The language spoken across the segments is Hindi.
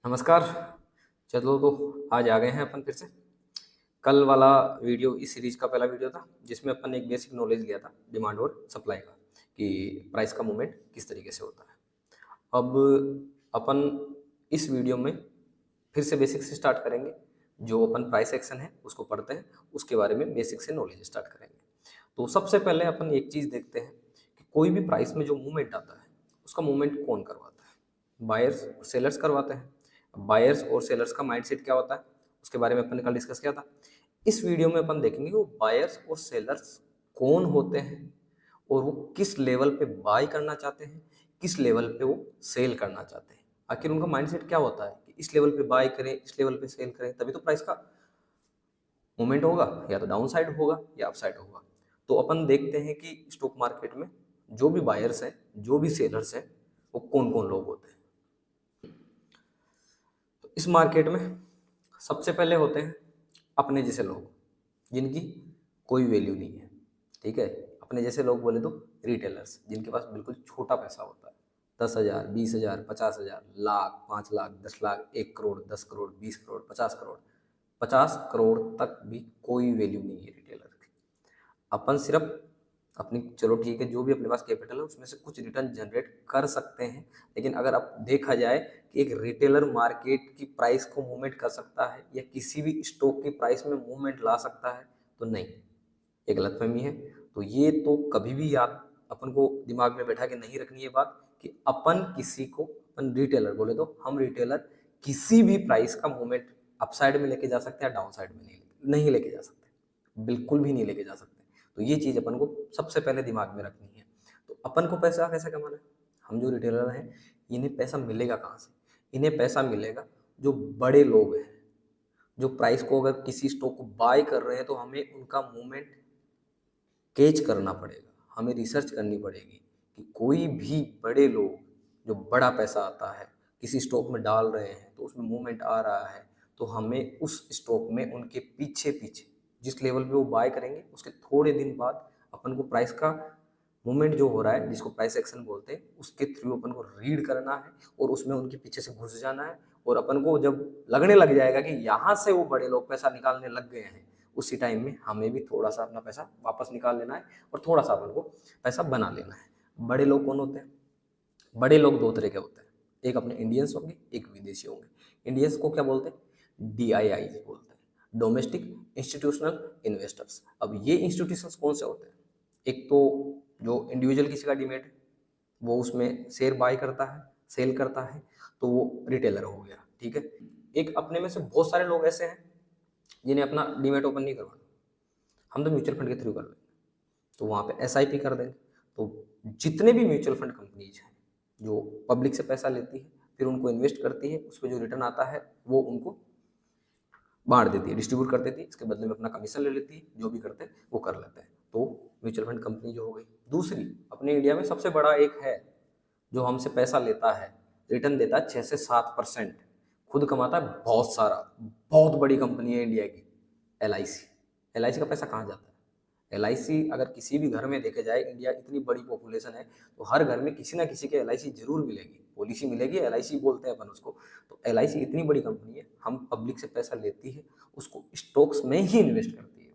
नमस्कार। चलो तो आज आ गए हैं अपन फिर से। कल वाला वीडियो इस सीरीज का पहला वीडियो था जिसमें अपन ने एक बेसिक नॉलेज लिया था डिमांड और सप्लाई का कि प्राइस का मूवमेंट किस तरीके से होता है। अब अपन इस वीडियो में फिर से बेसिक से स्टार्ट करेंगे। जो अपन प्राइस एक्शन है उसको पढ़ते हैं, उसके बारे में बेसिक से नॉलेज स्टार्ट करेंगे। तो सबसे पहले अपन एक चीज़ देखते हैं कि कोई भी प्राइस में जो मूवमेंट आता है उसका मूवमेंट कौन करवाता है। बायर्स और सेलर्स करवाते हैं। बायर्स और सेलर्स का माइंडसेट क्या होता है उसके बारे में अपन ने कल डिस्कस किया था। इस वीडियो में अपन देखेंगे कि वो बायर्स और सेलर्स कौन होते हैं और वो किस लेवल पे बाय करना चाहते हैं, किस लेवल पे वो सेल करना चाहते हैं। आखिर उनका माइंडसेट क्या होता है कि इस लेवल पे बाय करें, इस लेवल पे सेल करें, तभी तो प्राइस का मूवमेंट होगा, या तो डाउन साइड होगा या अप साइड होगा। तो अपन देखते हैं कि स्टॉक मार्केट में जो भी बायर्स हैं, जो भी सेलर्स हैं, वो कौन कौन लोग होते हैं। तो इस मार्केट में सबसे पहले होते हैं अपने जैसे लोग जिनकी कोई वैल्यू नहीं है। ठीक है, अपने जैसे लोग बोले तो रिटेलर्स जिनके पास बिल्कुल छोटा पैसा होता है। 10,000, 20,000, 50,000, लाख, 5 लाख, 10 लाख, 1 करोड़, 10 करोड़, 20 करोड़, 50 करोड़। 50 करोड़ तक भी कोई वैल्यू नहीं है रिटेलर की। अपन सिर्फ अपनी, चलो ठीक है, जो भी अपने पास कैपिटल है उसमें से कुछ रिटर्न जनरेट कर सकते हैं। लेकिन अगर अब देखा जाए कि एक रिटेलर मार्केट की प्राइस को मूवमेंट कर सकता है या किसी भी स्टॉक की प्राइस में मूवमेंट ला सकता है, तो नहीं, ये गलतफहमी है। तो ये तो कभी भी याद अपन को दिमाग में बैठा के नहीं रखनी है बात कि अपन किसी को, अपन रिटेलर बोले तो हम रिटेलर किसी भी प्राइस का मूवमेंट अपसाइड में लेके जा सकते हैं, डाउन साइड में नहीं लेके जा सकते, बिल्कुल भी नहीं लेके जा सकते। तो ये चीज़ अपन को सबसे पहले दिमाग में रखनी है। तो अपन को पैसा कैसे कमाना है, हम जो रिटेलर हैं इन्हें पैसा मिलेगा कहाँ से। इन्हें पैसा मिलेगा जो बड़े लोग हैं, जो प्राइस को अगर किसी स्टॉक को बाय कर रहे हैं तो हमें उनका मूवमेंट कैच करना पड़ेगा, हमें रिसर्च करनी पड़ेगी कि कोई भी बड़े लोग जो बड़ा पैसा आता है किसी स्टॉक में डाल रहे हैं तो उसमें मूवमेंट आ रहा है, तो हमें उस स्टॉक में उनके पीछे पीछे जिस लेवल पे वो बाय करेंगे उसके थोड़े दिन बाद अपन को प्राइस का मूवमेंट जो हो रहा है जिसको प्राइस एक्शन बोलते हैं उसके थ्रू अपन को रीड करना है और उसमें उनके पीछे से घुस जाना है। और अपन को जब लगने लग जाएगा कि यहाँ से वो बड़े लोग पैसा निकालने लग गए हैं, उसी टाइम में हमें भी थोड़ा सा अपना पैसा वापस निकाल लेना है और थोड़ा सा अपन को पैसा बना लेना है। बड़े लोग कौन होते हैं? बड़े लोग दो तरह के होते हैं, एक अपने इंडियंस होंगे, एक विदेशी होंगे। इंडियंस को क्या बोलते हैं? DII बोलते हैं, डोमेस्टिक इंस्टीट्यूशनल इन्वेस्टर्स। अब ये इंस्टीट्यूशंस कौन से होते हैं? एक तो जो इंडिविजुअल किसी का डीमेट है वो उसमें शेयर बाय करता है, सेल करता है, तो वो रिटेलर हो गया। ठीक है, एक अपने में से बहुत सारे लोग ऐसे हैं जिन्हें अपना डीमेट ओपन नहीं करवाना, हम तो म्यूचुअल फंड के थ्रू कर लेंगे, तो वहाँ पे SIP कर देंगे। तो जितने भी म्यूचुअल फंड कंपनीज हैं जो पब्लिक से पैसा लेती है फिर उनको इन्वेस्ट करती है, उस पर जो रिटर्न आता है वो उनको बांट देती है, डिस्ट्रीब्यूट कर देती है, इसके बदले में अपना कमीशन ले लेती है, जो भी करते हैं वो कर लेते हैं। तो म्यूचुअल फंड कंपनी जो हो गई। दूसरी, अपने इंडिया में सबसे बड़ा एक है जो हमसे पैसा लेता है, रिटर्न देता है 6 से 7%, खुद कमाता है बहुत सारा, बहुत बड़ी कंपनी है इंडिया की, LIC। LIC का पैसा कहाँ जाता है? LIC अगर किसी भी घर में देखे जाए, इंडिया इतनी बड़ी पॉपुलेशन है तो हर घर में किसी ना किसी के LIC जरूर मिलेगी, पॉलिसी मिलेगी, LIC बोलते हैं अपन उसको। तो LIC इतनी बड़ी कंपनी है, हम पब्लिक से पैसा लेती है, उसको स्टॉक्स में ही इन्वेस्ट करती है।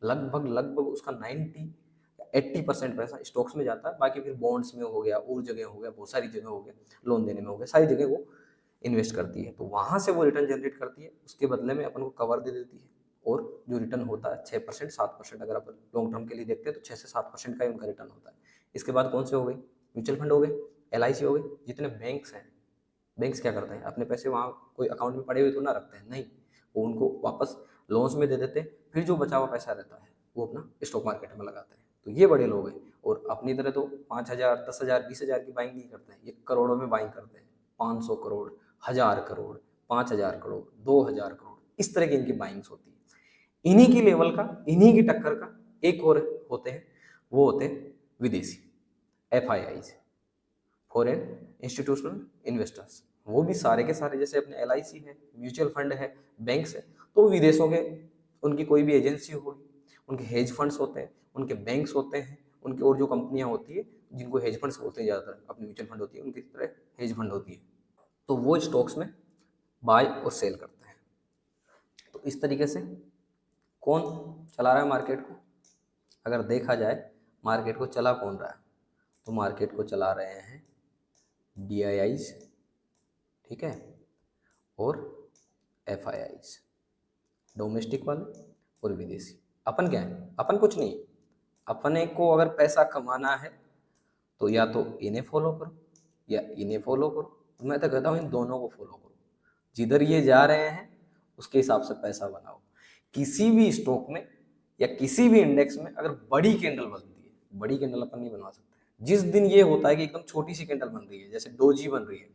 लगभग लगभग उसका 80% पैसा स्टॉक्स में जाता है, बाकी फिर बॉन्ड्स में हो गया, और जगह हो गया, बहुत सारी जगह हो गया, लोन देने में हो गया, सारी जगह वो इन्वेस्ट करती है। तो वहाँ से वो रिटर्न जनरेट करती है, उसके बदले में अपन को कवर दे देती है। और जो रिटर्न होता है 6% 7%, अगर अपन लॉन्ग टर्म के लिए देखते हैं तो 6 से 7% का ही उनका रिटर्न होता है। इसके बाद कौन से हो गए? म्यूचुअल फंड हो गए, LIC हो गए। जितने बैंक्स हैं, बैंक्स क्या करते हैं? अपने पैसे वहाँ कोई अकाउंट में पड़े हुए तो ना रखते हैं, नहीं, वो उनको वापस लोन्स में दे देते हैं, फिर जो बचा हुआ पैसा रहता है वो अपना स्टॉक मार्केट में लगाते हैं। तो ये बड़े लोग हैं। और अपनी तरह तो 5,000, 10,000, 20,000 की बाइंग नहीं करते हैं, ये करोड़ों में बाइंग करते हैं। 500 करोड़, 1,000 करोड़, 5,000 करोड़, 2,000 करोड़, इस तरह की इनकी बाइंग्स होती है। इन्हीं की लेवल का, इन्हीं की टक्कर का एक और होते हैं, वो होते हैं विदेशी, FIIs, फॉरेन इंस्टीट्यूशनल इन्वेस्टर्स। वो भी सारे के सारे जैसे अपने LIC है, म्यूचुअल फंड है, बैंक्स है, तो विदेशों के, उनकी कोई भी एजेंसी होगी, उनके हेज फंड्स होते हैं, उनके बैंक्स होते हैं, उनकी और जो कंपनियां होती है जिनको हेज फंड्स बोलते हैं, ज़्यादातर अपनी म्यूचुअल फंड होती है उनकी तरह हेज फंड होती है, तो वो स्टॉक्स में बाय और सेल करते हैं। तो इस तरीके से कौन चला रहा है मार्केट को? अगर देखा जाए मार्केट को चला कौन रहा है, तो मार्केट को चला रहे हैं DIIs, ठीक है, और FIIs, डोमेस्टिक वाले और विदेशी। अपन क्या है? अपन कुछ नहीं। अपने को अगर पैसा कमाना है तो या तो इन्हें फॉलो करो या इन्हें फॉलो करो। मैं तो कहता हूँ इन दोनों को फॉलो करो, जिधर ये जा रहे हैं उसके हिसाब से पैसा बनाओ। किसी भी स्टॉक में या किसी भी इंडेक्स में अगर बड़ी कैंडल बनती है, बड़ी कैंडल अपन नहीं बनवा सकते। जिस दिन ये होता है कि एकदम छोटी सी कैंडल बन रही है, जैसे डोजी बन रही है,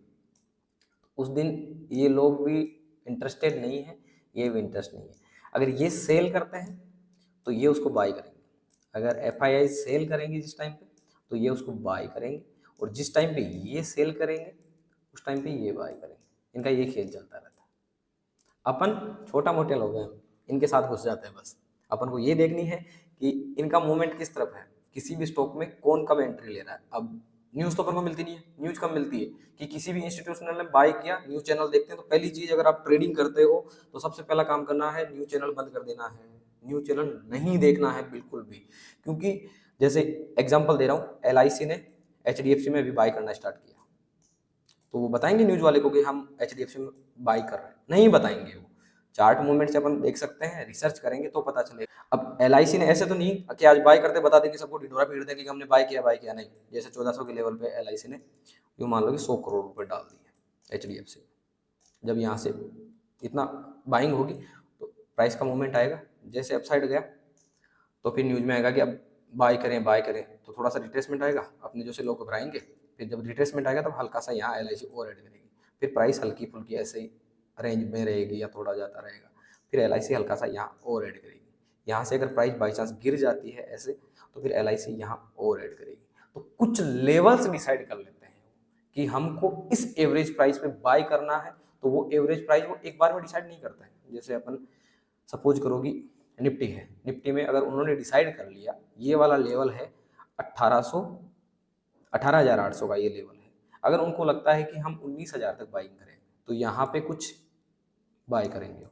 उस दिन ये लोग भी इंटरेस्टेड नहीं है, ये भी इंटरेस्ट नहीं है। अगर ये सेल करते हैं तो ये उसको बाय करेंगे। अगर FII सेल करेंगे जिस टाइम पे, तो ये उसको बाय करेंगे, और जिस टाइम पे ये सेल करेंगे उस टाइम पे ये बाय करेंगे। इनका ये खेल चलता रहता है। अपन छोटा मोटे लोग हैं, इनके साथ घुस जाते हैं। बस अपन को ये देखनी है कि इनका मूवमेंट किस तरफ है, किसी भी स्टॉक में कौन कब एंट्री ले रहा है। अब न्यूज़ तो अपन को मिलती नहीं है। न्यूज़ कब मिलती है कि किसी भी इंस्टीट्यूशनल ने बाय किया, न्यूज़ चैनल देखते हैं। तो पहली चीज़, अगर आप ट्रेडिंग करते हो तो सबसे पहला काम करना है न्यूज़ चैनल बंद कर देना है। न्यूज़ चैनल नहीं देखना है बिल्कुल भी, क्योंकि जैसे एग्जांपल दे रहा हूँ, LIC ने HDFC में भी बाय करना स्टार्ट किया, तो वो बताएंगे न्यूज़ वाले को कि हम HDFC में बाय कर रहे हैं? नहीं बताएंगे। वो चार्ट मूवमेंट से अपन देख सकते हैं, रिसर्च करेंगे तो पता चलेगा। अब LIC ने ऐसे तो नहीं कि आज बाय करते बता देंगे, सबको ढिढोरा पीट देंगे कि हमने बाय किया नहीं। जैसे 1400 के लेवल पे LIC ने यूँ मान लो कि 100 करोड़ रुपए डाल दिए HDFC। जब यहाँ से इतना बाइंग होगी तो प्राइस का मूवमेंट आएगा। जैसे अपसाइड गया तो फिर न्यूज़ में आएगा कि अब बाय करें, तो थोड़ा सा रिट्रेसमेंट आएगा, अपने जो से लोग घबराएंगे। फिर जब रिट्रेसमेंट आएगा तब हल्का सा यहाँ LIC और ऐड करेगी, फिर प्राइस हल्की फुल्की ऐसे ही रेंज में रहेगी या थोड़ा जाता रहेगा। फिर LIC हल्का सा यहाँ और ऐड करेगी। यहाँ से अगर प्राइस बाई चांस गिर जाती है ऐसे, तो फिर LIC यहाँ और ऐड करेगी। तो कुछ लेवल्स डिसाइड कर लेते हैं कि हमको इस एवरेज प्राइस पे बाय करना है, तो वो एवरेज प्राइस वो एक बार में डिसाइड नहीं करता है। जैसे अपन सपोज करो कि निफ्टी है, निफ्टी में अगर उन्होंने डिसाइड कर लिया ये वाला लेवल है 18,800 का ये लेवल है, अगर उनको लगता है कि हम 19,000 तक बाइंग करें तो यहाँ पे कुछ बाय करेंगे।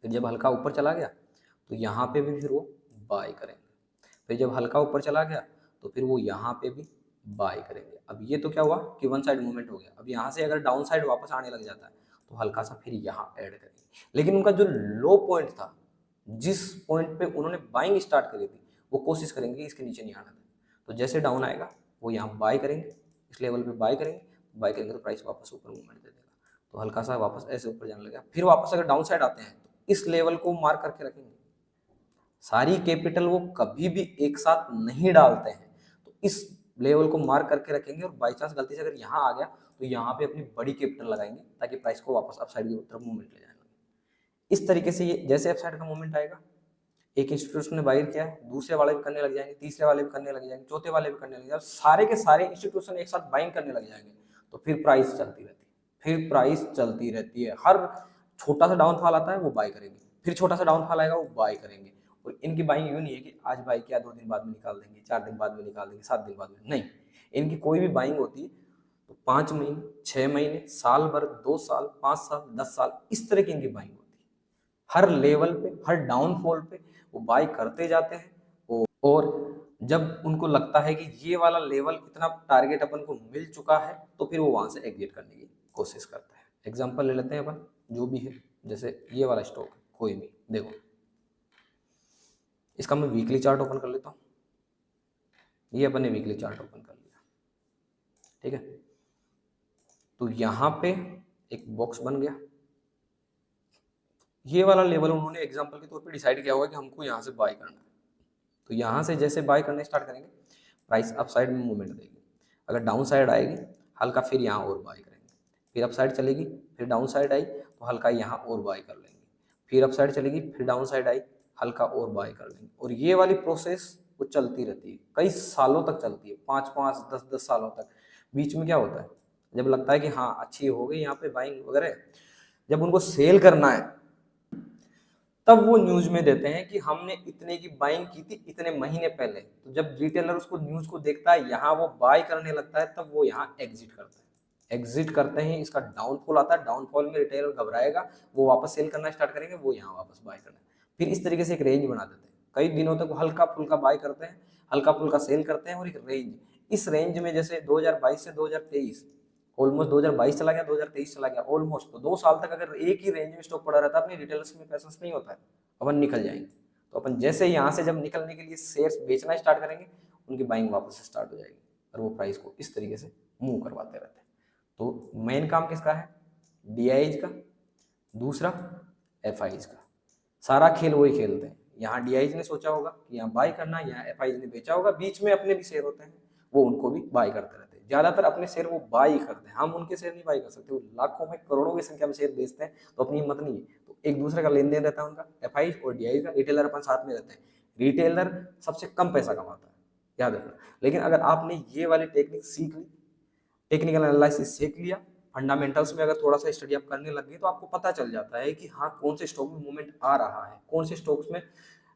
फिर जब हल्का ऊपर चला गया तो यहाँ पे भी फिर वो बाय करेंगे। फिर जब हल्का ऊपर चला गया तो फिर वो यहाँ पे भी बाय करेंगे। अब ये तो क्या हुआ कि वन साइड मूवमेंट हो गया। अब यहाँ से अगर डाउन साइड वापस आने लग जाता है तो हल्का सा फिर यहाँ ऐड करेंगे। लेकिन उनका जो लो पॉइंट था, जिस पॉइंट पे उन्होंने बाइंग स्टार्ट करी थी, वो कोशिश करेंगे इसके नीचे नहीं आना था। तो जैसे डाउन आएगा वो यहाँ बाय करेंगे, इस लेवल पे बाय करेंगे तो प्राइस वापस ऊपर मूवमेंट दे देगा। तो हल्का सा वापस ऐसे ऊपर जाने लगा। फिर वापस अगर डाउन साइड आते हैं तो इस लेवल को मार्क करके रखेंगे। सारी कैपिटल वो कभी भी एक साथ नहीं डालते हैं, तो इस लेवल को मार्क करके रखेंगे। और बाई चांस गलती से अगर यहाँ आ गया तो यहाँ पे अपनी बड़ी कैपिटल लगाएंगे ताकि प्राइस को वापस अपसाइड की तरफ मूवमेंट ले जाएंगे। इस तरीके से ये जैसे अपसाइड का मूवमेंट आएगा, एक इंस्टीट्यूशन ने बाई किया है, दूसरे वाले भी करने लग जाएंगे, तीसरे वाले भी करने लग जाएंगे, चौथे वाले भी करने लग जाएंगे, सारे के सारे इंस्टीट्यूशन एक साथ बाइंग करने लग जाएंगे, तो फिर प्राइस चलती रहती है। फिर प्राइस चलती रहती है। हर छोटा सा डाउनफॉल आता है वो बाय करेंगे, फिर छोटा सा डाउनफॉल आएगा वो बाय करेंगे। और इनकी बाइंग यूँ नहीं है कि आज बाई किया 2 दिन बाद में निकाल देंगे, 4 दिन बाद में निकाल देंगे, 7 दिन बाद में नहीं। इनकी कोई भी बाइंग होती है तो 5 महीने, 6 महीने, साल भर, 2 साल, 5 साल, 10 साल, इस तरह की इनकी बाइंग होती है। हर लेवल पे, हर डाउनफॉल पे वो बाय करते जाते हैं। और जब उनको लगता है कि ये वाला लेवल इतना टारगेट अपन को मिल चुका है तो फिर वो वहां से एग्जिट करने की कोशिश करता है। एग्जांपल ले लेते हैं अपन, जो भी है, जैसे ये वाला स्टॉक है कोई भी, देखो इसका मैं वीकली चार्ट ओपन कर लेता हूँ। ये अपन ने वीकली चार्ट ओपन कर लिया, ठीक है। तो यहाँ पे एक बॉक्स बन गया। ये वाला लेवल उन्होंने एग्जांपल के तौर पे डिसाइड किया होगा कि हमको यहाँ से बाय करना है। तो यहाँ से जैसे बाय करने स्टार्ट करेंगे प्राइस अप साइड में मूवमेंट देगी। अगर डाउन साइड आएगी हल्का फिर यहाँ और बाय करेंगे, फिर अप साइड चलेगी, फिर डाउन साइड आई तो हल्का यहाँ और बाय कर लेंगे, फिर अप साइड चलेगी, फिर डाउन साइड आई हल्का और बाय कर लेंगे। और ये वाली प्रोसेस वो चलती रहती है, कई सालों तक चलती है, 5-5, 10-10 सालों तक। बीच में क्या होता है, जब लगता है कि हाँ अच्छी हो गई यहाँ पे बाइंग वगैरह, जब उनको सेल करना है तब वो न्यूज में देते हैं कि हमने इतने की बाइंग की थी इतने महीने पहले। तो जब रिटेलर उसको न्यूज को देखता है, यहाँ वो बाय करने लगता है, तब वो यहाँ एग्जिट करता है। एग्जिट करते ही इसका डाउनफॉल आता है, डाउनफॉल में रिटेलर घबराएगा, वो वापस सेल करना स्टार्ट करेंगे, वो यहाँ वापस बाय करना। फिर इस तरीके से एक रेंज बना देते हैं, कई दिनों तक हल्का फुल्का बाय करते हैं, हल्का फुल्का सेल करते हैं, और एक रेंज, इस रेंज में जैसे 2022 से 2023, ऑलमोस्ट 2022 चला गया, 2023 चला गया, ऑलमोस्ट तो 2 साल तक अगर एक ही रेंज में स्टॉक पड़ा रहता है, अपनी रिटेलर्स में पैसेंस नहीं होता है, अपन निकल जाएंगे। तो अपन जैसे यहाँ से जब निकलने के लिए शेयर्स बेचना स्टार्ट करेंगे, उनकी बाइंग वापस स्टार्ट हो जाएगी, और वो प्राइस को इस तरीके से मूव करवाते रहते हैं। तो मेन काम किसका है? डीआईज का, दूसरा एफआईज का। सारा खेल वही खेलते हैं। यहाँ डीआईज ने सोचा होगा कि यहाँ बाय करना, यहाँ एफआईज ने बेचा होगा, बीच में अपने भी शेयर होते हैं, वो उनको भी बाय करते रहते हैं। ज्यादातर अपने शेयर वो बाय करते हैं, हम उनके शेयर नहीं बाय कर सकते, वो लाखों में करोड़ों की संख्या में शेयर बेचते हैं, तो अपनी हिम्मत नहीं है। तो एक दूसरे का लेन देन रहता है उनका, एफआईज और डीआईज का। रिटेलर अपन साथ में रहते हैं, रिटेलर सबसे कम पैसा कमाता है, याद रखना। लेकिन अगर आपने ये वाली टेक्निक सीख ली, टेक्निकल एनालिसिस सीख लिया, फंडामेंटल्स में अगर थोड़ा सा स्टडी आप करने लग गए, तो आपको पता चल जाता है कि हाँ कौन से स्टॉक में मूवमेंट आ रहा है, कौन से स्टॉक्स में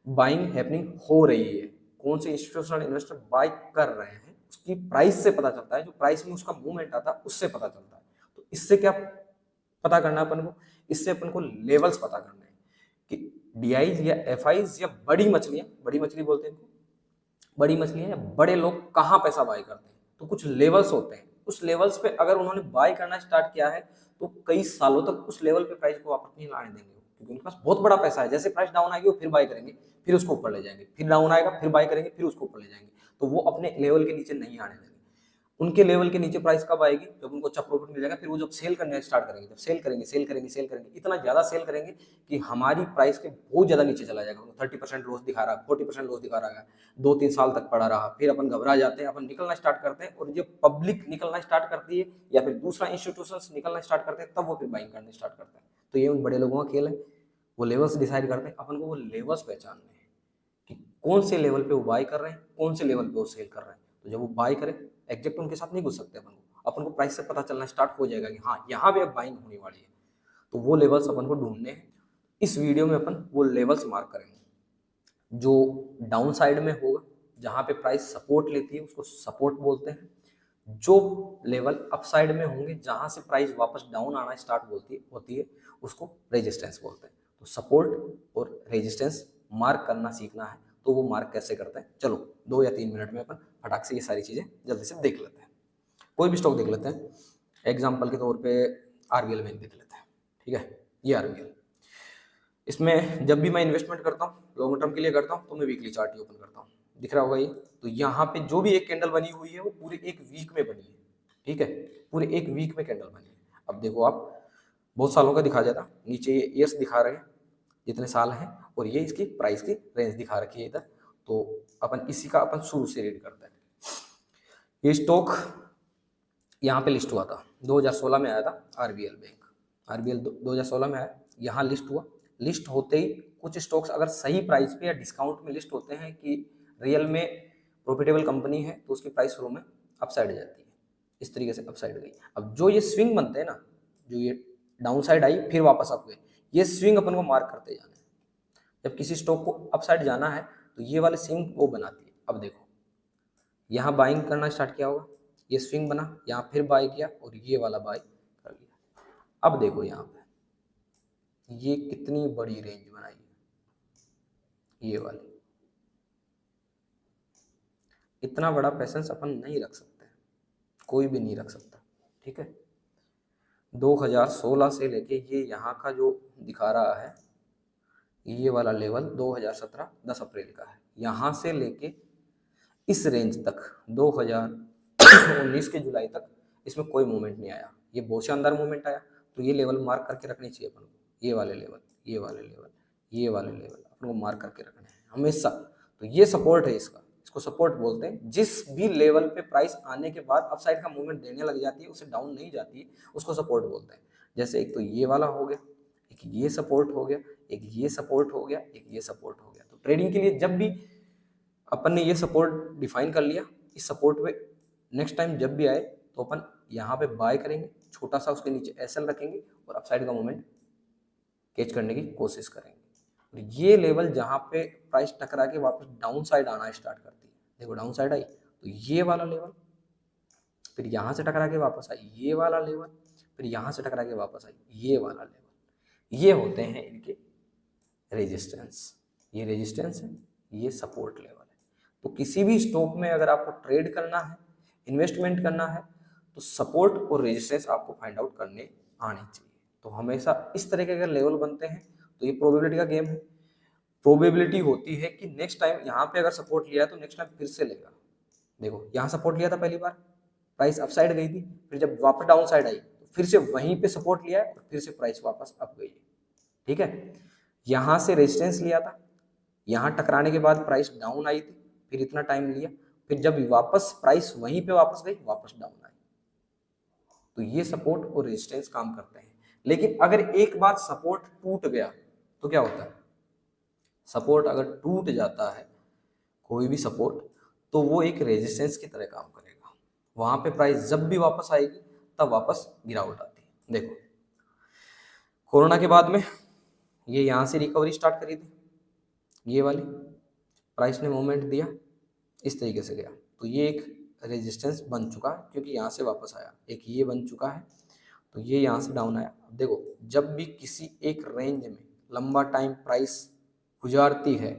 बाइंग हैपनिंग हो रही है, कौन से इंस्टीट्यूशनल इन्वेस्टर बाय कर रहे हैं, उसकी प्राइस से पता चलता है, जो प्राइस में उसका मूवमेंट आता है उससे पता चलता है। तो इससे क्या पता करना है अपन को? इससे अपन को लेवल्स पता करना है कि डीआईज या एफआईज या बड़ी मछलियां, बड़ी मछली बोलते हैं इनको, बड़ी मछलियां या बड़े लोग कहाँ पैसा बाय करते हैं। तो कुछ लेवल्स होते हैं, उस लेवल्स पे अगर उन्होंने बाय करना स्टार्ट किया है, तो कई सालों तक उस लेवल पे प्राइस को वापस नहीं लाने देंगे, क्योंकि उनके पास बहुत बड़ा पैसा है। जैसे प्राइस डाउन आएगी वो फिर बाय करेंगे, फिर उसको ऊपर ले जाएंगे, फिर डाउन आएगा फिर बाय करेंगे, फिर उसको ऊपर ले जाएंगे। तो वो अपने लेवल के नीचे नहीं आने देंगे। उनके लेवल के नीचे प्राइस कब आएगी? जब उनको अच्छा प्रॉफिट मिल जाएगा, फिर वो जब सेल करने स्टार्ट करेंगे, जब सेल करेंगे सेल करेंगे सेल करेंगे, इतना ज्यादा सेल करेंगे कि हमारी प्राइस के बहुत ज्यादा नीचे चला जाएगा। 30% लॉस दिखा रहा है, 40% लॉस दिखा रहा है, 2-3 साल तक पड़ा रहा, फिर अपन घबरा जाते हैं, अपन निकलना स्टार्ट करते हैं, और जब पब्लिक निकलना स्टार्ट करती है या फिर दूसरा इंस्टीट्यूशन निकलना स्टार्ट करते हैं, तब वो फिर बाइंग करना स्टार्ट करते हैं। तो ये उन बड़े लोगों का खेल है, वो लेवल्स डिसाइड करते हैं। अपन को वो लेवल्स पहचानने हैं कि कौन से लेवल पे वो बाय कर रहे हैं, कौन से लेवल पे वो सेल कर रहे हैं। तो जब वो बाय करें, एग्जैक्ट उनके साथ नहीं घुस सकते अपन को प्राइस से पता चलना स्टार्ट हो जाएगा कि हाँ यहाँ पे अब बाइंग होने वाली है। तो वो लेवल्स अपन को ढूंढने हैं। इस वीडियो में अपन वो लेवल्स मार्क करेंगे। जो डाउन साइड में होगा, जहाँ पे प्राइस सपोर्ट लेती है, उसको सपोर्ट बोलते हैं। जो लेवल अप साइड में होंगे, जहाँ से प्राइस वापस डाउन आना स्टार्ट होती है, उसको रेजिस्टेंस बोलते हैं। तो सपोर्ट और रेजिस्टेंस मार्क करना सीखना है। तो वो मार्क कैसे करते हैं, चलो 2 या 3 मिनट में अपन फटाक से ये सारी चीज़ें जल्दी से देख लेते हैं। कोई भी स्टॉक देख लेते हैं, एग्जाम्पल के तौर पे आरबीएल बैंक देख लेते हैं। ठीक है, ये आरबीएल, इसमें जब भी मैं इन्वेस्टमेंट करता हूँ, लॉन्ग टर्म के लिए करता हूँ, तो मैं वीकली चार्ट ही ओपन करता हूँ। दिख रहा होगा ये। तो यहाँ पे जो भी एक कैंडल बनी हुई है, वो पूरे एक वीक में बनी है। ठीक है, पूरे एक वीक में कैंडल बनी है। अब देखो आप, बहुत सालों का दिखा जाता, नीचे ये ईयर्स दिखा रहे हैं जितने साल हैं, और ये इसकी प्राइस की रेंज दिखा रखी है इधर। तो अपन इसी का अपन शुरू से रीड करते हैं। ये स्टॉक यहाँ पे लिस्ट हुआ था, 2016 में आया था आरबीएल बैंक। आरबीएल 2016 में आया, यहाँ लिस्ट हुआ। लिस्ट होते ही कुछ स्टॉक्स अगर सही प्राइस पे या डिस्काउंट में लिस्ट होते हैं कि रियल में प्रॉफिटेबल कंपनी है, तो उसकी प्राइस शुरू में अपसाइड जाती है। इस तरीके से अपसाइड गई। अब जो ये स्विंग बनते हैं ना, जो ये डाउन साइड आई फिर वापस अप गए, ये स्विंग अपन को मार्क करते जाना है। जब किसी स्टॉक को अपसाइड जाना है, तो ये वाले स्विंग वो बनाती है। अब देखो, यहाँ बाइंग करना स्टार्ट किया होगा, ये स्विंग बना, यहाँ फिर बाय किया, और ये वाला बाय कर लिया। अब देखो यहाँ पे ये कितनी बड़ी रेंज बनाई है, ये वाली। इतना बड़ा पैसेंस अपन नहीं रख सकते, कोई भी नहीं रख सकता। ठीक है, 2016 से लेके ये यहाँ का जो दिखा रहा है, ये वाला लेवल 2017 10 अप्रैल का है। यहाँ से लेके इस रेंज तक 2019 के जुलाई तक इसमें कोई मूवमेंट नहीं आया। ये बहुत शानदार मूवमेंट आया। तो ये लेवल मार्क करके रखनी चाहिए अपन को, ये वाले लेवल, ये वाले लेवल, ये वाले लेवल अपन को मार्क करके रखने हैं हमेशा। तो ये सपोर्ट है इसका, इसको सपोर्ट बोलते हैं। जिस भी लेवल पे प्राइस आने के बाद अपसाइड का मूवमेंट देने लग जाती है, उसे डाउन नहीं जाती है, उसको सपोर्ट बोलते हैं। जैसे एक तो ये वाला हो गया, एक ये सपोर्ट हो गया, एक ये सपोर्ट हो गया, एक ये सपोर्ट हो गया। तो ट्रेडिंग के लिए जब भी अपन ने ये सपोर्ट डिफाइन कर लिया, इस सपोर्ट पे नेक्स्ट टाइम जब भी आए, तो अपन यहाँ पे बाय करेंगे, छोटा सा उसके नीचे एसएल रखेंगे, और अपसाइड का मोमेंट कैच करने की कोशिश करेंगे। और ये लेवल जहाँ पे प्राइस टकरा के वापस डाउन साइड आना स्टार्ट करती है, देखो डाउन साइड आई, तो ये वाला लेवल फिर यहाँ से टकरा के वापस आई ये वाला लेवल, फिर यहाँ से टकरा के वापस आई ये वाला लेवल। ये होते हैं इनके रेजिस्टेंस। ये रेजिस्टेंस है, ये सपोर्ट लेवल है। तो किसी भी स्टॉक में अगर आपको ट्रेड करना है, इन्वेस्टमेंट करना है, तो सपोर्ट और रेजिस्टेंस आपको फाइंड आउट करने आने चाहिए। तो हमेशा इस तरह के अगर लेवल बनते हैं तो ये प्रोबेबिलिटी का गेम है। प्रोबेबिलिटी होती है कि नेक्स्ट टाइम यहाँ पे अगर सपोर्ट लिया है तो नेक्स्ट टाइम फिर से लेगा। देखो यहाँ सपोर्ट लिया था पहली बार, प्राइस अप साइड गई थी, फिर जब वापस डाउन साइड आई तो फिर से वहीं पे सपोर्ट लिया है और फिर से प्राइस वापस अप गई है। ठीक है, यहाँ से रेजिस्टेंस लिया था, यहाँ टकराने के बाद प्राइस डाउन आई थी, फिर इतना टाइम लिया, फिर जब वापस प्राइस वहीं पे वापस गई, वापस डाउन आई। तो ये सपोर्ट और रेजिस्टेंस काम करते हैं। लेकिन अगर एक बार सपोर्ट टूट गया तो क्या होता है? सपोर्ट अगर टूट जाता है, कोई भी सपोर्ट, तो वो एक रेजिस्टेंस की तरह काम करेगा। वहां पे प्राइस जब भी वापस आएगी तब वापस गिरावट आती है। देखो कोरोना के बाद में ये यहाँ से रिकवरी स्टार्ट करी थी, ये वाली प्राइस ने मूवमेंट दिया, इस तरीके से गया, तो ये एक रेजिस्टेंस बन चुका है क्योंकि यहाँ से वापस आया। एक ये बन चुका है, तो ये यहाँ से डाउन आया। अब देखो जब भी किसी एक रेंज में लंबा टाइम प्राइस गुजारती है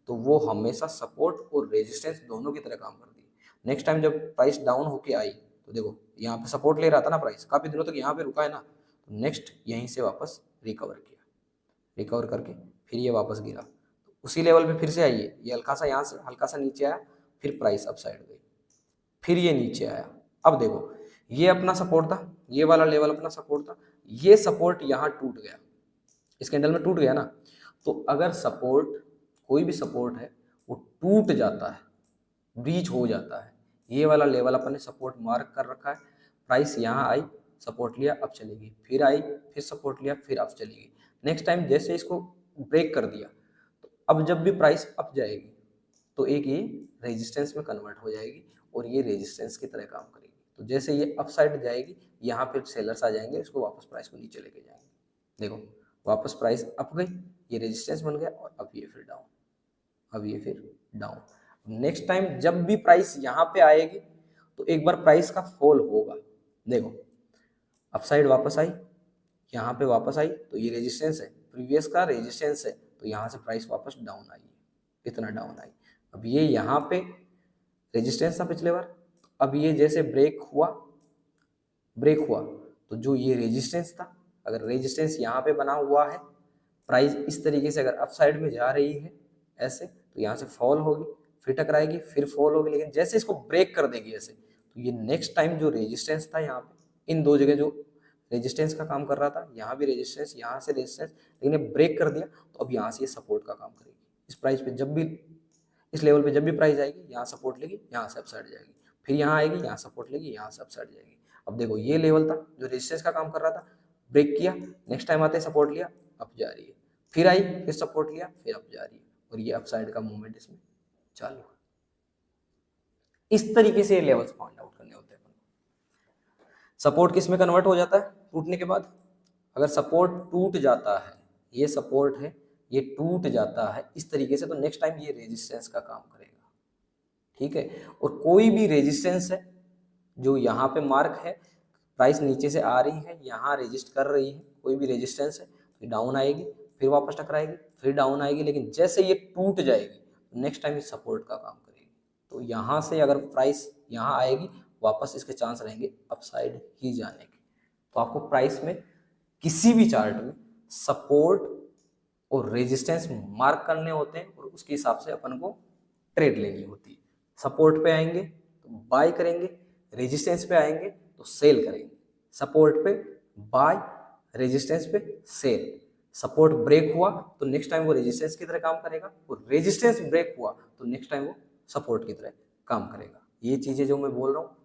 तो वो हमेशा सपोर्ट और रेजिस्टेंस दोनों की तरह काम करती है। नेक्स्ट टाइम जब प्राइस डाउन होके आई तो देखो यहाँ पे सपोर्ट ले रहा था ना प्राइस, काफ़ी दिनों तक यहाँ पे रुका है ना, तो नेक्स्ट यहीं से वापस रिकवर किया, रिकवर करके फिर ये वापस गिरा, तो उसी लेवल पे फिर से आई है, ये हल्का सा यहाँ से हल्का सा नीचे आया, फिर प्राइस अप साइड गई, फिर ये नीचे आया। अब देखो ये अपना सपोर्ट था, ये वाला लेवल अपना सपोर्ट था, ये सपोर्ट यहाँ टूट गया, इस कैंडल में टूट गया ना। तो अगर सपोर्ट, कोई भी सपोर्ट है वो टूट जाता है, ब्रीच हो जाता है, ये वाला लेवल अपन ने सपोर्ट मार्क कर रखा है, प्राइस यहाँ आई, सपोर्ट लिया, अब चलेगी, फिर आई, फिर सपोर्ट लिया, फिर अब चलेगी। नेक्स्ट टाइम जैसे इसको ब्रेक कर दिया, तो अब जब भी प्राइस अप जाएगी तो एक ये रेजिस्टेंस में कन्वर्ट हो जाएगी और ये रेजिस्टेंस की तरह काम करेगी। तो जैसे ये अप साइड जाएगी, यहाँ फिर सेलर्स आ जाएंगे, इसको वापस प्राइस को नीचे लेके जाएंगे। देखो वापस प्राइस अप गई, ये रेजिस्टेंस बन गया, और अब ये फिर डाउन, अब ये फिर डाउन। नेक्स्ट टाइम जब भी प्राइस यहाँ पे आएगी तो एक बार प्राइस का फॉल होगा। देखो अप साइड वापस आई, यहाँ पे वापस आई, तो ये रेजिस्टेंस है, प्रीवियस का रेजिस्टेंस है, तो यहाँ से प्राइस वापस डाउन आई, इतना डाउन आई। अब ये यहाँ पे रेजिस्टेंस था पिछले बार, अब ये जैसे ब्रेक हुआ, तो जो ये रेजिस्टेंस था, अगर रेजिस्टेंस यहाँ पे बना हुआ है, प्राइस इस तरीके से अगर अप साइड में जा रही है ऐसे, तो यहाँ से फॉल होगी, फिर टकराएगी, फिर फॉल होगी, लेकिन जैसे इसको ब्रेक कर देगी ऐसे, तो ये नेक्स्ट टाइम जो रेजिस्टेंस था यहाँ पे, इन दो जगह जो रेजिस्टेंस का काम कर रहा था, यहाँ भी रेजिस्टेंस, यहाँ से रेजिस्टेंस, लेकिन ये ब्रेक कर दिया, तो अब यहाँ से ये सपोर्ट का काम करेगी। इस प्राइस पे जब भी, इस लेवल पे जब भी प्राइस आएगी, यहाँ सपोर्ट लेगी, यहाँ से अप साइड जाएगी, फिर यहाँ आएगी, यहाँ सपोर्ट लेगी, यहाँ से अप साइड जाएगी। अब देखो ये लेवल था जो रेजिस्टेंस का काम कर रहा था, ब्रेक किया, नेक्स्ट टाइम आते सपोर्ट लिया, अप जा रही है, फिर आई, फिर सपोर्ट लिया, फिर अप जा रही है, और ये अप साइड का मूवमेंट इसमें चालू है। इस तरीके से लेवल्स फाइंड आउट करने होते हैं। सपोर्ट किस में कन्वर्ट हो जाता है टूटने के बाद? अगर सपोर्ट टूट जाता है, ये सपोर्ट है, ये टूट जाता है इस तरीके से, तो नेक्स्ट टाइम ये रेजिस्टेंस का काम करेगा। ठीक है, और कोई भी रेजिस्टेंस है जो यहाँ पे मार्क है, प्राइस नीचे से आ रही है, यहाँ रेजिस्ट कर रही है, कोई भी रेजिस्टेंस है, तो डाउन आएगी, फिर वापस टकराएगी, फिर डाउन आएगी, लेकिन जैसे ये टूट जाएगी नेक्स्ट टाइम ये सपोर्ट का काम करेगी। तो यहाँ से अगर प्राइस यहाँ आएगी, वापस इसके चांस रहेंगे अपसाइड ही जाने के। तो आपको प्राइस में किसी भी चार्ट में सपोर्ट और रेजिस्टेंस मार्क करने होते हैं, और उसके हिसाब से अपन को ट्रेड लेनी होती है। सपोर्ट पे आएंगे तो बाय करेंगे, रेजिस्टेंस पे आएंगे तो सेल करेंगे। सपोर्ट पे बाय, रेजिस्टेंस पे सेल। सपोर्ट ब्रेक हुआ तो नेक्स्ट टाइम वो रेजिस्टेंस की तरह काम करेगा, और रेजिस्टेंस ब्रेक हुआ तो नेक्स्ट टाइम वो सपोर्ट की तरह काम करेगा। ये चीज़ें जो मैं बोल रहा हूँ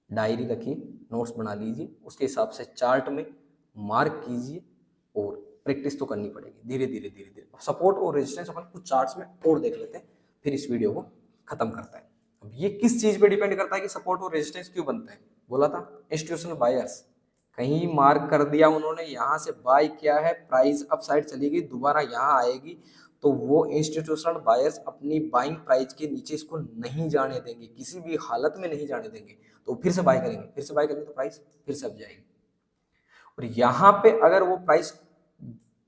डायरी रखिए, नोट्स बना लीजिए, उसके हिसाब से चार्ट में मार्क कीजिए, और प्रैक्टिस तो करनी पड़ेगी धीरे धीरे धीरे धीरे। सपोर्ट और रेजिस्टेंस अपन कुछ चार्ट्स में और देख लेते हैं, फिर इस वीडियो को खत्म करते हैं। अब ये किस चीज पे डिपेंड करता है कि सपोर्ट और रेजिस्टेंस क्यों बनते हैं? बोला था इंस्टीट्यूशनल बायर्स, कहीं मार्क कर दिया उन्होंने, यहाँ से बाय किया है, प्राइस अप साइड चली गई, दोबारा यहाँ आएगी तो वो इंस्टीट्यूशनल बायर्स अपनी बाइंग प्राइस के नीचे इसको नहीं जाने देंगे, किसी भी हालत में नहीं जाने देंगे। तो फिर से बाय करेंगे, फिर से बाय करेंगे तो प्राइस फिर से अब जाएगी। और यहाँ पे अगर वो प्राइस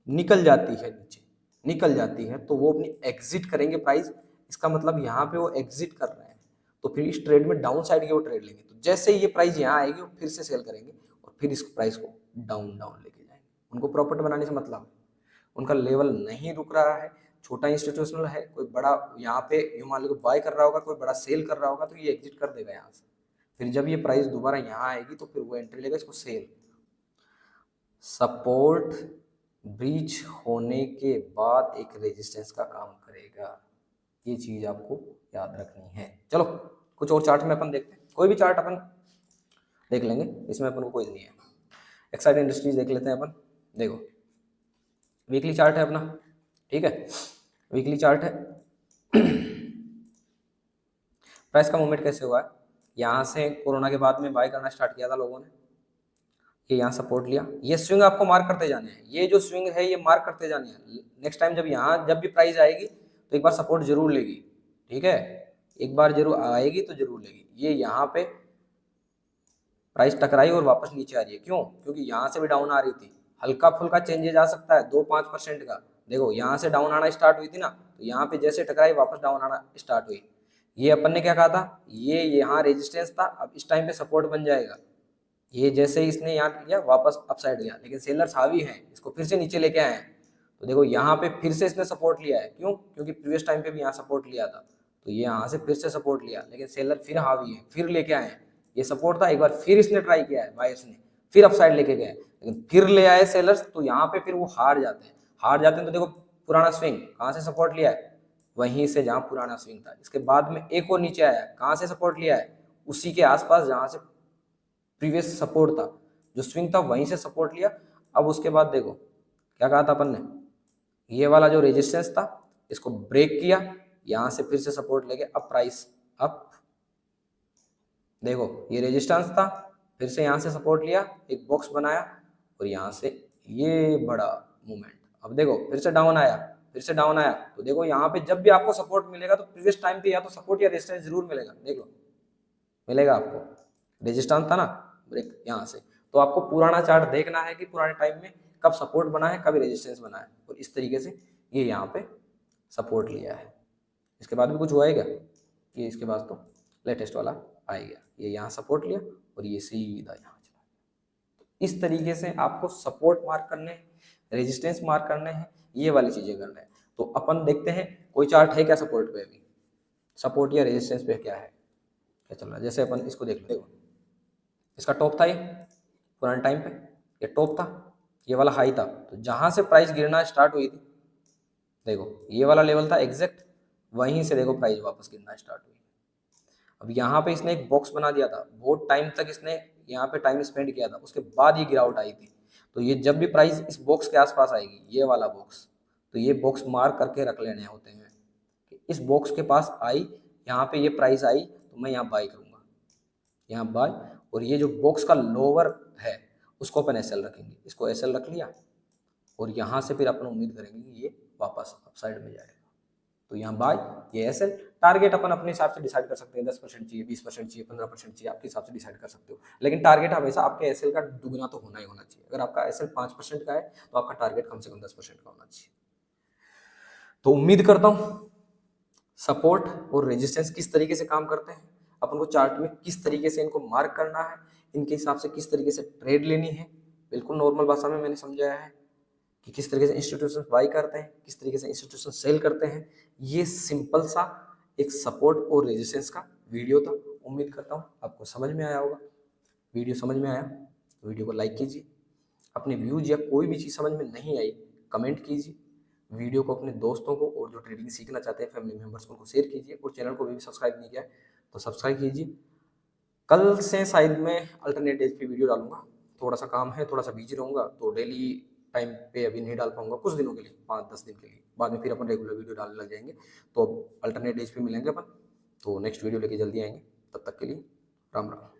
निकल जाती है नीचे, निकल जाती है, तो वो अपनी एग्जिट करेंगे प्राइस। इसका मतलब यहाँ पे वो एग्जिट कर रहे हैं, तो फिर इस ट्रेड में डाउन साइड की वो ट्रेड लेंगे। तो जैसे ये प्राइस यहाँ आएगी वो फिर से सेल करेंगे और फिर इस प्राइस को डाउन डाउन लेके जाएंगे। उनको प्रॉफिट बनाने से मतलब है, उनका लेवल नहीं रुक रहा है। छोटा इंस्टीट्यूशनल है, कोई बड़ा यहाँ पे मान लो बाय कर रहा होगा, कोई बड़ा सेल कर रहा होगा, तो ये एग्जिट कर देगा यहाँ से। फिर जब ये प्राइस दोबारा यहाँ आएगी तो फिर वो एंट्री लेगा, इसको सेल। सपोर्ट ब्रीच होने के बाद एक रेजिस्टेंस का काम करेगा, ये चीज आपको याद रखनी है। चलो कुछ और चार्ट में अपन देखते हैं, कोई भी चार्ट अपन देख लेंगे, इसमें अपन को कोई नहीं है। एक्साइड इंडस्ट्रीज देख लेते हैं अपन। देखो वीकली चार्ट है अपना, ठीक है, वीकली चार्ट है। प्राइस का मूवमेंट कैसे हुआ है, यहाँ से कोरोना के बाद में बाय करना स्टार्ट किया था लोगों ने, ये यहाँ सपोर्ट लिया, ये स्विंग आपको मार्क करते जाने हैं, ये जो स्विंग है ये मार्क करते जाने हैं। नेक्स्ट टाइम जब यहाँ जब भी प्राइस आएगी तो एक बार सपोर्ट जरूर लेगी, ठीक है, एक बार जरूर आएगी तो जरूर लेगी। ये यहाँ पे प्राइस टकराई और वापस नीचे आ रही है, क्यों, क्योंकि यहाँ से भी डाउन आ रही थी, हल्का फुल्का चेंजेज आ सकता है 2-5% का। देखो यहाँ से डाउन आना स्टार्ट हुई थी ना, तो यहाँ पे जैसे टकराई वापस डाउन आना स्टार्ट हुई। ये अपन ने क्या कहा था, ये यहाँ रेजिस्टेंस था, अब इस टाइम पे सपोर्ट बन जाएगा। ये जैसे इसने यहाँ लिया वापस अपसाइड गया, लेकिन सेलर्स हावी हैं, इसको फिर से नीचे लेके आए हैं। तो देखो यहाँ पे फिर से इसने सपोर्ट लिया है, क्यों, क्योंकि प्रीवियस टाइम पे भी यहाँ सपोर्ट लिया था, तो ये यहाँ से फिर से सपोर्ट लिया, लेकिन सेलर फिर हावी है, फिर लेके आए हैं। ये सपोर्ट था, एक बार फिर इसने ट्राई किया है बायर्स ने, फिर अपसाइड लेके गए, लेकिन फिर ले आए सेलर्स, तो यहाँ पे फिर वो हार जाते हैं। हार जाते हैं तो देखो पुराना स्विंग कहाँ से सपोर्ट लिया है, वहीं से जहाँ पुराना स्विंग था। इसके बाद में एक और नीचे आया, कहाँ से सपोर्ट लिया है, उसी के आसपास जहाँ से प्रीवियस सपोर्ट था, जो स्विंग था वहीं से सपोर्ट लिया। अब उसके बाद देखो क्या कहा था अपन ने, ये वाला जो रेजिस्टेंस था इसको ब्रेक किया, यहां से फिर से सपोर्ट लेके अब प्राइस अप। देखो ये रेजिस्टेंस था, फिर से यहां से सपोर्ट लिया, एक बॉक्स बनाया और यहां से ये बड़ा मूवमेंट। अब देखो फिर से डाउन आया, फिर से डाउन आया, तो देखो यहाँ पे जब भी आपको सपोर्ट मिलेगा तो प्रीवियस टाइम पे या तो सपोर्ट या रेजिस्टेंस जरूर मिलेगा। देख लो मिलेगा आपको, रेजिस्टेंस था ना ब्रेक यहाँ से, तो आपको पुराना चार्ट देखना है कि पुराने टाइम में कब सपोर्ट बना है, कब रेजिस्टेंस बना है, और इस तरीके से ये यहाँ पे सपोर्ट लिया है। इसके बाद भी कुछ हुआ है क्या, ये इसके बाद तो लेटेस्ट वाला आ गया, ये यहाँ सपोर्ट लिया और ये सीधा यहाँ चला। इस तरीके से आपको सपोर्ट मार्क करने हैं, रेजिस्टेंस मार्क करने हैं, ये वाली चीजें करना है। तो अपन देखते हैं कोई चार्ट है क्या सपोर्ट पे, अभी सपोर्ट या रेजिस्टेंस पे क्या है, क्या चल रहा है। जैसे अपन इसको देख लो, इसका टॉप था ये पुराने टाइम पे, ये टॉप था, ये वाला हाई था, तो जहां से प्राइस गिरना स्टार्ट हुई थी, देखो ये वाला लेवल था एग्जैक्ट, वहीं से देखो प्राइस वापस गिरना स्टार्ट हुई। अब यहाँ पे इसने एक बॉक्स बना दिया था, बहुत टाइम तक इसने यहाँ पे टाइम स्पेंड किया था, उसके बाद ये गिरावट आई थी। तो ये जब भी प्राइस इस बॉक्स के आसपास आएगी, ये वाला बॉक्स, तो ये बॉक्स मार्क करके रख लेने होते हैं कि इस बॉक्स के पास आई, यहाँ पे ये प्राइस आई तो मैं यहाँ बाई करूँगा, यहाँ बाय। और ये जो बॉक्स का लोअर है उसको अपन एसएल रखेंगे, इसको एसएल रख लिया, और यहाँ से फिर अपन उम्मीद करेंगे कि ये वापस अपसाइड में जाएगा, तो यहाँ बाय, ये एसएल। टारगेट अपन अपने हिसाब से डिसाइड कर सकते हैं, 10% चाहिए, 20% चाहिए, 15% चाहिए, आपके हिसाब से डिसाइड कर सकते हो, लेकिन टारगेट हमेशा आपके एसएल का दुगना तो होना ही होना चाहिए। अगर आपका एसएल 5% का है तो आपका टारगेट कम से कम 10% का होना चाहिए। तो उम्मीद करता हूँ सपोर्ट और रेजिस्टेंस किस तरीके से काम करते हैं, अपन को चार्ट में किस तरीके से इनको मार्क करना है, इनके हिसाब से किस तरीके से ट्रेड लेनी है, बिल्कुल नॉर्मल भाषा में मैंने समझाया है कि किस तरीके से इंस्टीट्यूशन बाई करते हैं, किस तरीके से इंस्टीट्यूशन सेल करते हैं। ये सिंपल सा एक सपोर्ट और रेजिस्टेंस का वीडियो था। उम्मीद करता हूँ आपको समझ में आया होगा। वीडियो समझ में आया तो वीडियो को लाइक कीजिए, अपने व्यूज या कोई भी चीज़ समझ में नहीं आई कमेंट कीजिए, वीडियो को अपने दोस्तों को और जो ट्रेडिंग सीखना चाहते हैं फैमिली मेम्बर्स को उनको शेयर कीजिए, और चैनल को भी सब्सक्राइब नहीं किया है तो सब्सक्राइब कीजिए। कल से शायद मैं अल्टरनेट डेज पे वीडियो डालूंगा, थोड़ा सा काम है, थोड़ा सा बिजी रहूंगा, तो डेली टाइम पे अभी नहीं डाल पाऊंगा, कुछ दिनों के लिए, 5-10 दिन के लिए, बाद में फिर अपन रेगुलर वीडियो डालने लग जाएंगे। तो अल्टरनेट डेज पे मिलेंगे अपन, तो नेक्स्ट वीडियो लेके जल्दी आएंगे, तब तक के लिए राम राम।